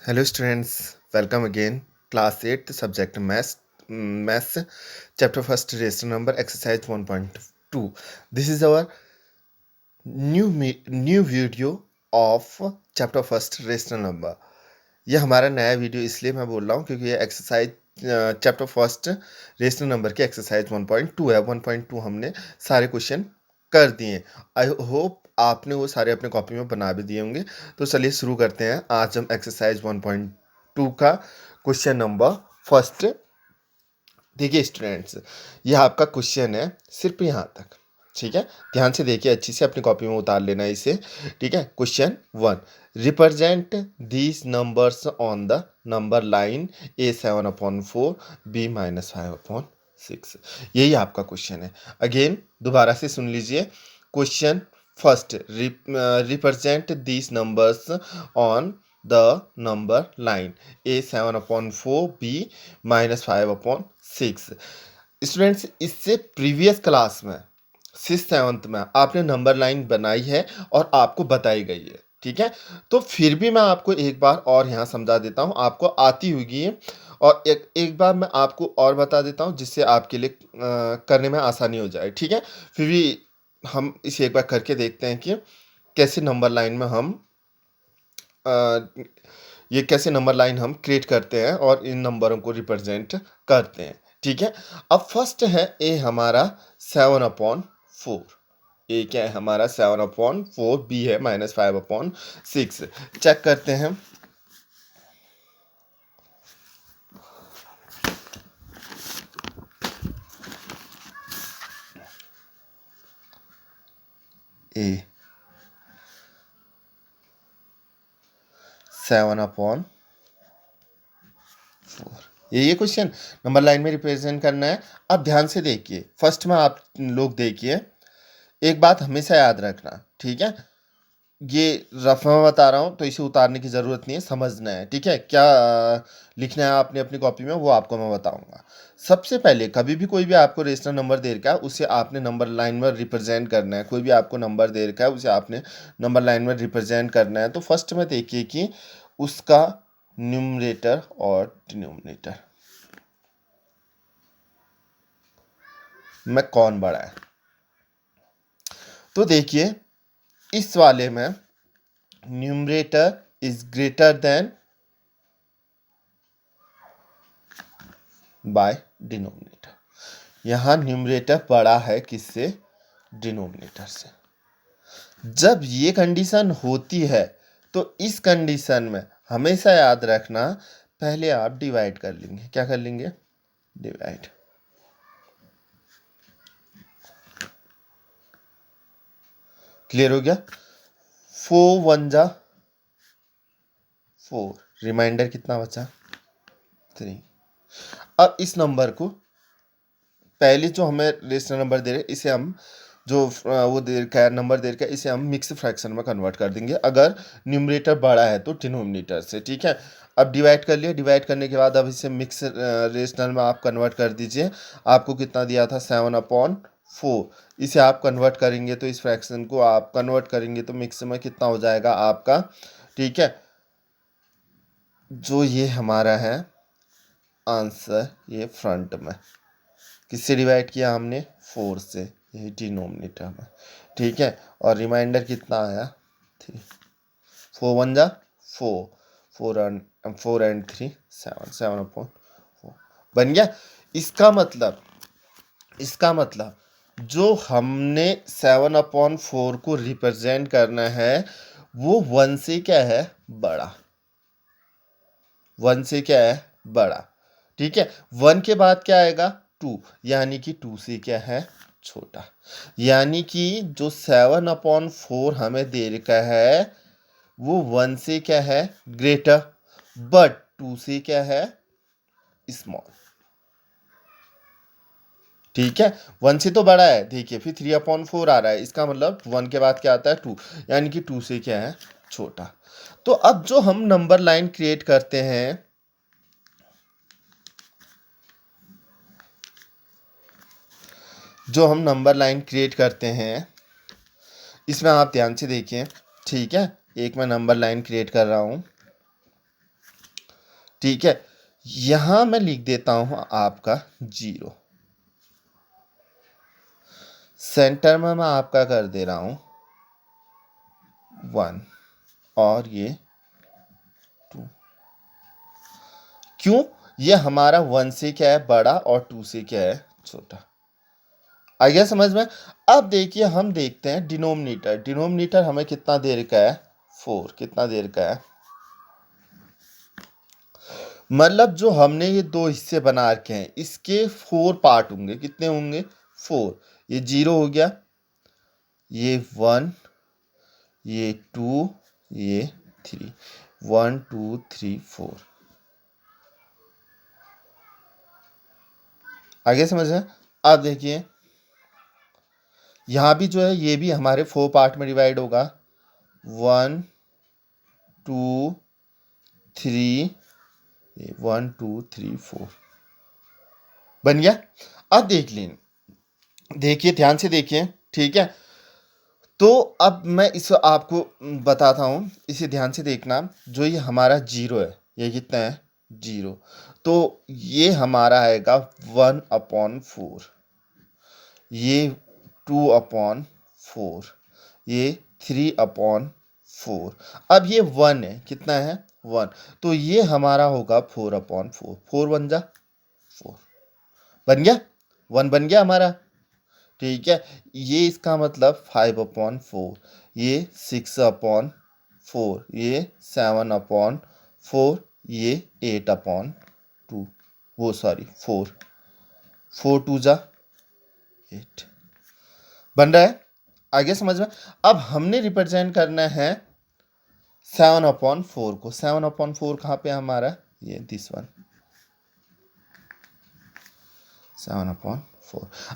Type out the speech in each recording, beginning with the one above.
Hello students, welcome again. Class 8 subject maths chapter first rational number exercise 1.2. This is our new video of chapter first rational number. ये हमारा नया video इसलिए मैं बोल रहा हूँ क्योंकि ये exercise chapter first rational number की एक्सरसाइज 1.2 है। 1.2 हमने सारे क्वेश्चन कर दिए। आई होप आपने वो सारे अपने कॉपी में बना भी दिए होंगे। तो चलिए शुरू करते हैं। आज हम एक्सरसाइज 1.2 का क्वेश्चन नंबर फर्स्ट। देखिए स्टूडेंट्स, यह आपका क्वेश्चन है सिर्फ यहाँ तक। ठीक है, ध्यान से देखिए, अच्छी से अपनी कॉपी में उतार लेना इसे। ठीक है, question 1, represent these numbers on the number line A7/4 B-5/6। यही आपका क्वेश्चन है। अगेन दोबारा से सुन लीजिए। Question first, represent these numbers on the number line A7/4 B-5/6। Students, इससे प्रीवियस क्लास में 6th-7th में आपने नंबर लाइन बनाई है और आपको बताई गई है। ठीक है, तो फिर भी मैं आपको एक बार और यहाँ समझा देता हूँ, आपको आती होगी। और एक बार मैं आपको और बता देता हूँ जिससे आपके लिए करने में आसानी हो जाए। ठीक है, फिर भी हम इसे एक बार करके देखते हैं कि कैसे नंबर लाइन में हम ये कैसे नंबर लाइन हम क्रिएट करते हैं और इन नंबरों को रिप्रेजेंट करते हैं। ठीक है, अब फर्स्ट है ए हमारा 7/4। ए क्या है हमारा 7/4, बी है -5/6। चेक करते हैं। ए 7/4, ये क्वेश्चन नंबर लाइन में रिप्रेजेंट करना है। अब ध्यान से देखिए, फर्स्ट में आप लोग देखिए, एक बात हमेशा याद रखना। ठीक है, ये रफ में बता रहा हूँ तो इसे उतारने की ज़रूरत नहीं है, समझना है। ठीक है, क्या लिखना है आपने अपनी कॉपी में वो आपको मैं बताऊंगा। सबसे पहले कभी भी कोई भी आपको रेशनल नंबर दे रखा है उसे आपने नंबर लाइन में रिप्रेजेंट करना है। कोई भी आपको नंबर दे रखा है उसे आपने नंबर लाइन में रिप्रेजेंट करना है। तो फर्स्ट में देखिए कि उसका न्यूमरेटर और डिनोमिनेटर में कौन बड़ा है। तो देखिए इस वाले में numerator is greater than by denominator. यहाँ न्यूमरेटर बड़ा है किससे? डिनोमिनेटर से। जब ये कंडीशन होती है तो इस कंडीशन में हमेशा याद रखना, पहले आप डिवाइड कर लेंगे। क्या कर लेंगे? डिवाइड। क्लियर हो गया? 4 × 1 = 4, रिमाइंडर कितना बचा? 3। अब इस नंबर को पहले जो हमें रेशनल नंबर दे रहे इसे हम जो वो दे रखा है नंबर दे रखा है इसे हम मिक्स फ्रैक्शन में कन्वर्ट कर देंगे अगर न्यूमरेटर बड़ा है तो डिनोमिनेटर से। ठीक है, अब डिवाइड कर लिया। डिवाइड करने के बाद अब इसे मिक्स रेशनल में आप कन्वर्ट कर दीजिए। आपको कितना दिया था? 7/4। इसे आप कन्वर्ट करेंगे तो इस फ्रैक्शन को आप कन्वर्ट करेंगे तो मिक्स में कितना हो जाएगा आपका? ठीक है, जो ये हमारा है आंसर, ये फ्रंट में किससे डिवाइड किया हमने? 4 से, ये डिनोमिनेटर में। ठीक है, और रिमाइंडर कितना आया? 3। 4 × 1 = 4, 4 and 3 7, 7/4 बन गया। इसका मतलब जो हमने 7/4 को रिप्रेजेंट करना है वो 1 से क्या है? बड़ा। 1 से क्या है? बड़ा। ठीक है, 1 के बाद क्या आएगा? 2, यानी कि 2 से क्या है? छोटा। यानी कि जो 7/4 हमें दे रखा है वो 1 से क्या है? ग्रेटर, बट 2 से क्या है? स्मॉल। ठीक है, 1 से तो बड़ा है। देखिए फिर 3/4 आ रहा है, इसका मतलब 1 के बाद क्या आता है? 2, यानी कि 2 से क्या है? छोटा। तो अब जो हम नंबर लाइन क्रिएट करते हैं, इसमें आप ध्यान से देखिए। ठीक है, एक मैं नंबर लाइन क्रिएट कर रहा हूं। ठीक है, यहाँ मैं लिख देता हूँ आपका 0, सेंटर में मैं आपका कर दे रहा हूँ 1 और ये 2। क्यों? ये हमारा 1 से क्या है बड़ा और 2 से क्या है छोटा। आ गया समझ में? अब देखिए हम देखते हैं डिनोमिनेटर। डिनोमिनेटर हमें कितना देर का है 4, कितना देर का है, मतलब जो हमने ये दो हिस्से बना रखे हैं इसके 4 पार्ट होंगे। कितने होंगे 4। ये 0 हो गया, ये 1, ये 2, ये 3, 1 2 3 4। आगे समझ में? अब देखिए यहाँ भी जो है ये भी हमारे 4 पार्ट में डिवाइड होगा, 1 2 3, 1 2 3 4 बन गया। अब देख लें, देखिए ध्यान से देखिए, ठीक है। तो अब मैं इस आपको बताता हूँ, इसे ध्यान से देखना। जो ये हमारा 0 है, ये कितना है 0, तो ये हमारा आएगा 1/4, ये 2/4, ये 3/4। अब ये 1 है, कितना है 1, तो ये हमारा होगा 4/4। 4 बन जा 4 बन गया, 1 बन गया हमारा, ठीक है। ये इसका मतलब 5/4, ये 6/4, ये 7/4, ये 8/2, वो सॉरी 4, 4 2 जा 8 बन रहा है। आगे समझ में? अब हमने रिप्रेजेंट करना है 7/4 को। 7/4 कहाँ पे हमारा, ये दिस वन 7/4।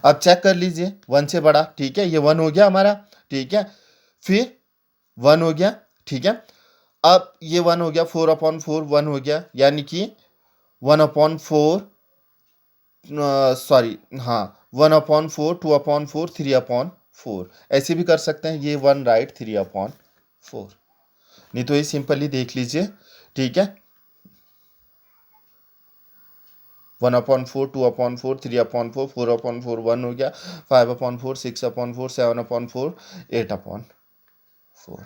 अब चेक कर लीजिए 1 से बड़ा, ठीक है, ये 1 हो गया हमारा, ठीक है, फिर 1 हो गया, ठीक है। अब ये 1 हो गया, 4/4 1 हो गया, यानी कि 1/4, सॉरी हाँ 1/4, 2/4, 3/4। ऐसे भी कर सकते हैं, ये 1 राइट 3/4, नहीं तो ये सिंपली देख लीजिए, ठीक है। 1/4, 2/4, 3/4, 4/4 1 हो गया, 5/4, 6/4, 7/4, 8/4।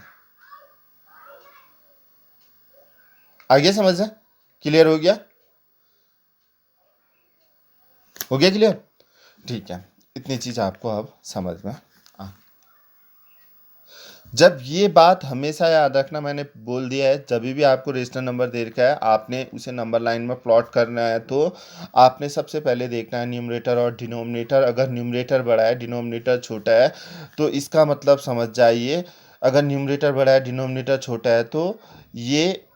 आगे समझ में? क्लियर हो गया? हो गया क्लियर? ठीक है, इतनी चीज़ आपको अब समझ में आ। जब ये बात हमेशा याद रखना, मैंने बोल दिया है, जब भी आपको रेशनल नंबर दे रखा है आपने उसे नंबर लाइन में प्लॉट करना है, तो आपने सबसे पहले देखना है न्यूमरेटर और डिनोमिनेटर। अगर न्यूमरेटर बड़ा है डिनोमिनेटर छोटा है तो इसका मतलब समझ जाइए, अगर न्यूमरेटर बड़ा है डिनोमिनेटर छोटा है तो ये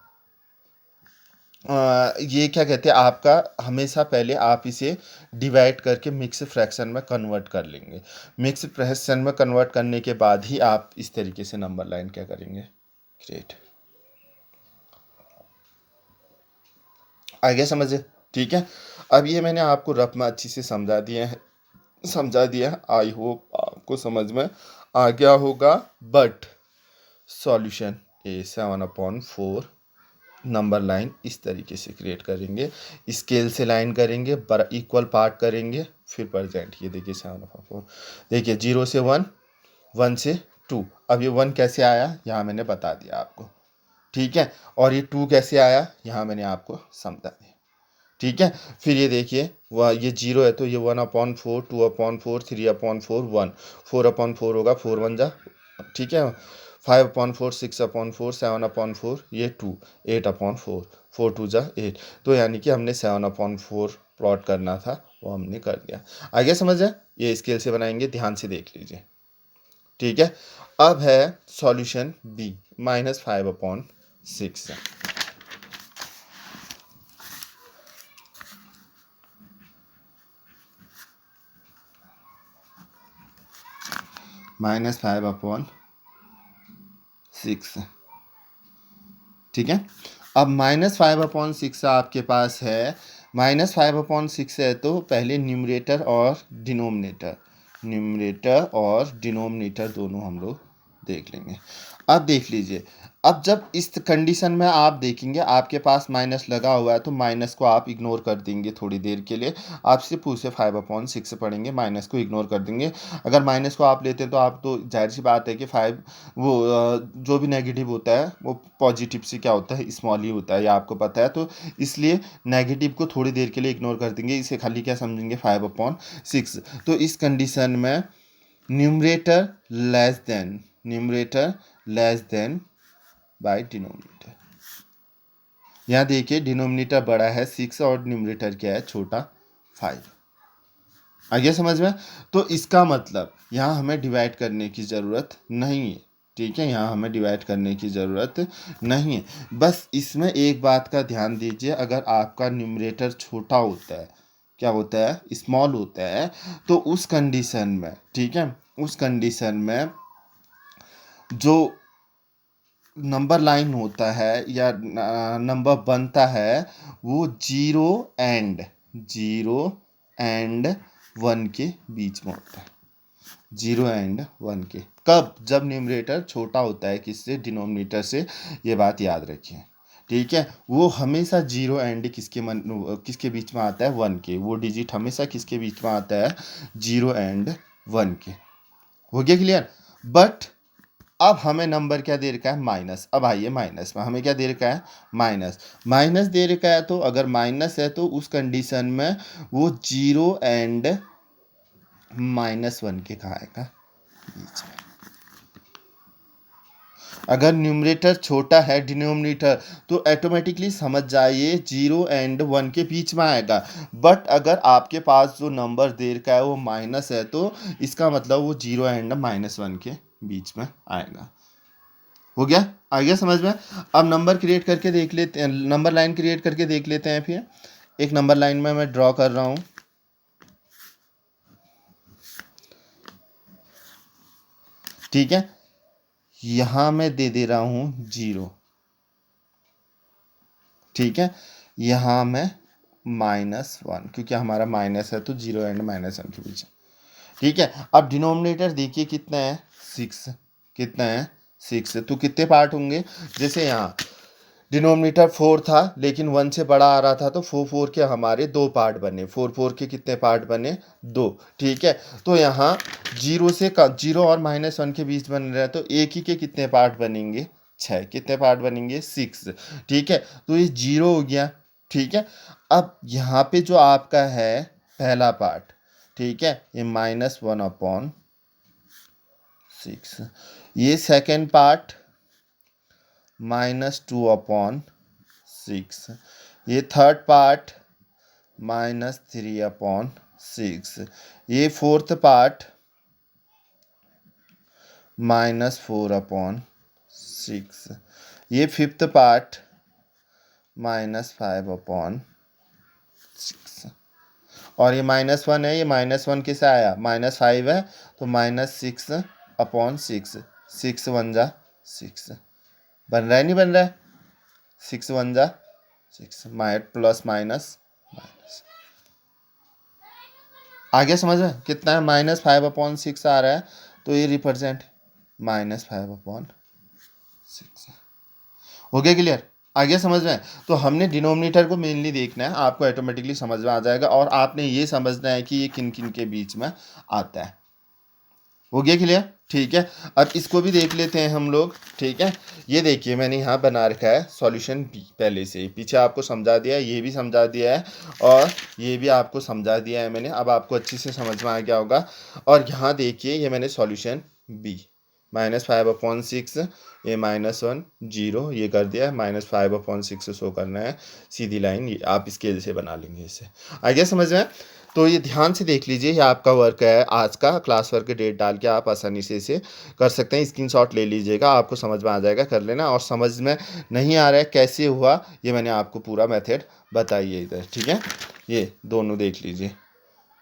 क्या कहते हैं आपका, हमेशा पहले आप इसे डिवाइड करके मिक्स फ्रैक्शन में कन्वर्ट कर लेंगे। मिक्स फ्रैक्शन में कन्वर्ट करने के बाद ही आप इस तरीके से नंबर लाइन क्या करेंगे, क्रिएट। आगे समझे? ठीक है। अब ये मैंने आपको रफ में अच्छी से समझा दिया। आई होप आपको समझ में आ गया होगा। But solution A 7/4 number line इस तरीके से क्रिएट करेंगे, स्केल से लाइन करेंगे, इक्वल पार्ट करेंगे, फिर प्रेजेंट। ये देखिए 7/4, देखिए 0 से 1, 1 से 2। अब ये 1 कैसे आया यहाँ मैंने बता दिया आपको, ठीक है, और ये 2 कैसे आया यहाँ मैंने आपको समझा दिया, ठीक है। फिर ये देखिए वह ये 0 है तो ये 1/4, 2/4, 3/4 1, 4/4 होगा, 4 1 जा, ठीक है, 5/4, 6/4, 7/4, ये 2, 8/4, 4 2 जा 8। तो यानी कि हमने 7/4 प्लॉट करना था, वो हमने कर दिया। आगे समझ है? ये स्केल से बनाएंगे, ध्यान से देख लीजिए, ठीक है। अब है सॉल्यूशन बी -5/6। -5/6, ठीक है। अब -5/6 आपके पास है, -5/6 है तो पहले न्यूमरेटर और डिनोमिनेटर दोनों हम लोग देख लेंगे। अब देख लीजिए, अब जब इस कंडीशन में आप देखेंगे आपके पास माइनस लगा हुआ है तो माइनस को आप इग्नोर कर देंगे थोड़ी देर के लिए। आप सिर्फ उसे 5/6 पढ़ेंगे, माइनस को इग्नोर कर देंगे। अगर माइनस को आप लेते हैं तो आप तो जाहिर सी बात है कि 5 वो जो भी नेगेटिव होता है वो पॉजिटिव से क्या होता है, स्मॉल ही होता है, ये आपको पता है। तो इसलिए नेगेटिव को थोड़ी देर के लिए इग्नोर कर देंगे, इसे खाली क्या समझेंगे 5/6। तो इस कंडीशन में numerator less than by denominator. यहाँ देखिए डिनोमिनेटर बड़ा है 6 और न्यूमरेटर क्या है, छोटा 5। आ गया समझ में? तो इसका मतलब यहाँ हमें डिवाइड करने की ज़रूरत नहीं है, ठीक है, यहाँ हमें डिवाइड करने की ज़रूरत नहीं है। बस इसमें एक बात का ध्यान दीजिए, अगर आपका न्यूमरेटर छोटा होता है, क्या होता है, स्मॉल होता है, तो उस कंडीशन में, ठीक है, उस कंडीशन में जो नंबर लाइन होता है या नंबर बनता है वो जीरो एंड 1 के बीच में होता है। 0 और 1 के कब? जब न्यूमरेटर छोटा होता है किससे? डिनोमिनेटर से। ये बात याद रखिए, ठीक है। वो हमेशा 0 एंड किसके बीच में आता है? 1 के। वो डिजिट हमेशा किसके बीच में आता है? 0 और 1 के। हो गया क्लियर? बट अब हमें नंबर क्या दे रखा है? माइनस। अब आइए माइनस में हमें क्या दे रखा है? माइनस दे रखा है। तो अगर माइनस है तो उस कंडीशन में वो 0 और -1 के कहाँ आएगा? बीच में। अगर न्यूमरेटर छोटा है डिनोमिनेटर तो ऑटोमेटिकली समझ जाइए 0 और 1 के बीच में आएगा। बट अगर आपके पास जो नंबर दे रखा है वो माइनस है तो इसका मतलब वो 0 और -1 के बीच में आएगा। हो गया? आ गया समझ में? अब नंबर क्रिएट करके देख लेते हैं, नंबर लाइन क्रिएट करके देख लेते हैं। फिर एक नंबर लाइन में मैं ड्रॉ कर रहा हूँ, ठीक है। यहाँ मैं दे दे रहा हूँ 0, ठीक है। यहाँ मैं -1, क्योंकि हमारा माइनस है तो 0 और -1 के बीच, ठीक है। अब डिनोमिनेटर देखिए कितना है? 6। कितना है? 6। तो कितने पार्ट होंगे? जैसे यहाँ डिनोमिनेटर 4 था लेकिन 1 से बड़ा आ रहा था तो 4 के हमारे 2 पार्ट बने। 4 के कितने पार्ट बने? 2, ठीक है। तो यहाँ 0 और -1 के बीच बन रहा है तो एक ही के कितने पार्ट बनेंगे? 6। कितने पार्ट बनेंगे? 6, ठीक है। तो ये 0 हो गया, ठीक है। अब यहाँ पे जो आपका है पहला पार्ट, ठीक है, ये -1/6। ये सेकेंड पार्ट -2/6। ये थर्ड पार्ट -3/6। ये फोर्थ पार्ट -4/6। ये फिफ्थ पार्ट -5/6। और ये -1 है, ये -1 किसे आया? -5 है तो -6/6। 6 1 जा 6। बन रहा है नहीं बन रहा है? 6 1 जा 6, प्लस माइनस माइनस। आगे समझ में कितना है? -5/6 आ रहा है तो ये रिप्रेजेंट -5/6। हो गया क्लियर? आगे समझ में? तो हमने डिनोमिनेटर को मेनली देखना है, आपको ऑटोमेटिकली समझ में आ जाएगा। और आपने ये समझना है कि ये किन किन के बीच में आता है। हो गया क्लियर? ठीक है। अब इसको भी देख लेते हैं हम लोग, ठीक है। ये देखिए मैंने यहाँ बना रखा है सॉल्यूशन बी, पहले से ही पीछे आपको समझा दिया है, ये भी समझा दिया है और ये भी आपको समझा दिया है मैंने। अब आपको अच्छे से समझ में आ गया होगा। और यहाँ देखिए ये मैंने सॉल्यूशन बी -5/6, ये -1 0 ये कर दिया है, -5/6 शो करना है, सीधी लाइन ये आप स्केल से बना लेंगे इसे। आ गया समझ में? तो ये ध्यान से देख लीजिए, ये आपका वर्क है आज का, क्लास वर्क डेट डाल के आप आसानी से इसे कर सकते हैं। स्क्रीनशॉट ले लीजिएगा, आपको समझ में आ जाएगा, कर लेना। और समझ में नहीं आ रहा है कैसे हुआ, ये मैंने आपको पूरा मेथड बताइए इधर, ठीक है। ये दोनों देख लीजिए,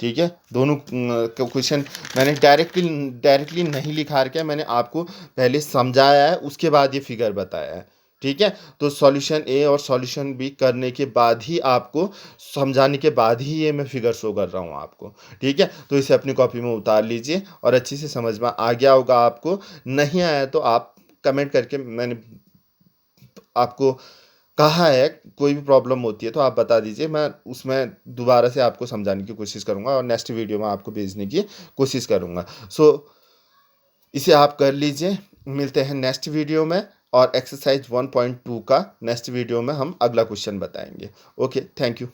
ठीक है। दोनों क्वेश्चन मैंने डायरेक्टली नहीं लिखा रखा है, मैंने आपको पहले समझाया है उसके बाद ये फिगर बताया है, ठीक है। तो सॉल्यूशन ए और सॉल्यूशन बी करने के बाद ही आपको समझाने के बाद ही ये मैं फिगर शो कर रहा हूँ आपको, ठीक है। तो इसे अपनी कॉपी में उतार लीजिए और अच्छे से समझ में आ गया होगा आपको। नहीं आया तो आप कमेंट करके मैंने आपको कहा है, कोई भी प्रॉब्लम होती है तो आप बता दीजिए, मैं उसमें दोबारा से आपको समझाने की कोशिश करूँगा और नेक्स्ट वीडियो में आपको भेजने की कोशिश करूँगा। सो इसे आप कर लीजिए। मिलते हैं नेक्स्ट वीडियो में और एक्सरसाइज 1.2 का नेक्स्ट वीडियो में हम अगला क्वेश्चन बताएंगे। Okay, thank you.